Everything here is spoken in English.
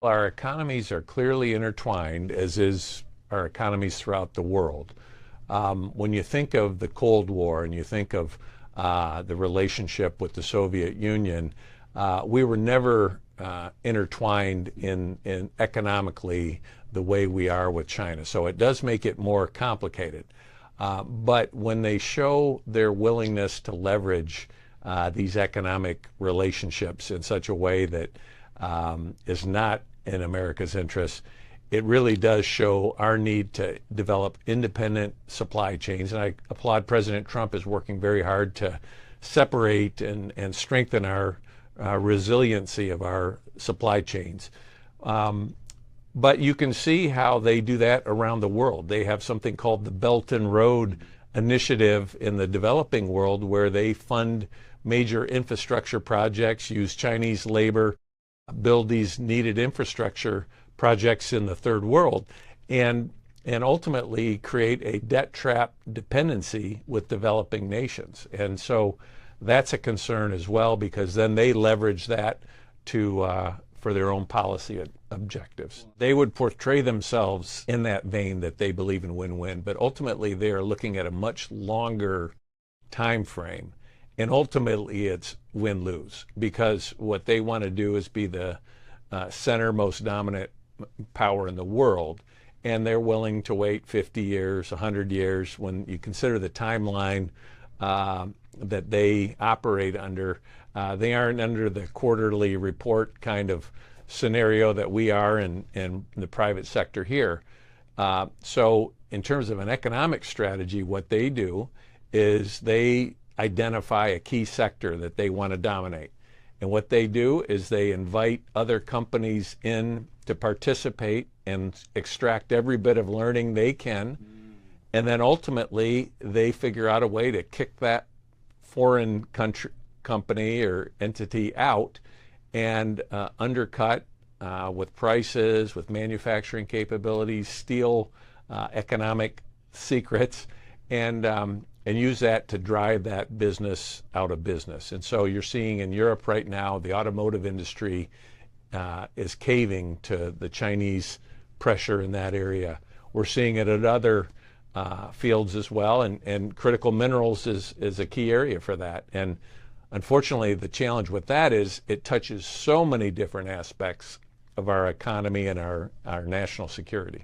Our economies are clearly intertwined, as is our economies throughout the world. When you think of the Cold War and you think of the relationship with the Soviet Union, we were never intertwined in economically the way we are with China. So it does make it more complicated. But when they show their willingness to leverage these economic relationships in such a way that is not in America's interest, it really does show our need to develop independent supply chains. And I applaud President Trump is working very hard to separate and strengthen our resiliency of our supply chains. But you can see how they do that around the world. They have something called the Belt and Road Initiative in the developing world, where they fund major infrastructure projects, use Chinese labor, build these needed infrastructure projects in the third world, and ultimately create a debt trap dependency with developing nations. And so that's a concern as well, because then they leverage that to for their own policy objectives. They would portray themselves in that vein that they believe in win-win, but ultimately they are looking at a much longer time frame. And ultimately it's win-lose, because what they want to do is be the center most dominant power in the world, and they're willing to wait 50 years, 100 years. When you consider the timeline that they operate under, they aren't under the quarterly report kind of scenario that we are in the private sector here. So in terms of an economic strategy, what they do is they identify a key sector that they want to dominate. And what they do is they invite other companies in to participate and extract every bit of learning they can. And then ultimately they figure out a way to kick that foreign company or entity out and undercut with prices, with manufacturing capabilities, steal economic secrets, and use that to drive that business out of business. And so you're seeing in Europe right now, the automotive industry is caving to the Chinese pressure in that area. We're seeing it at other fields as well, and critical minerals is a key area for that. And unfortunately, the challenge with that is it touches so many different aspects of our economy and our national security.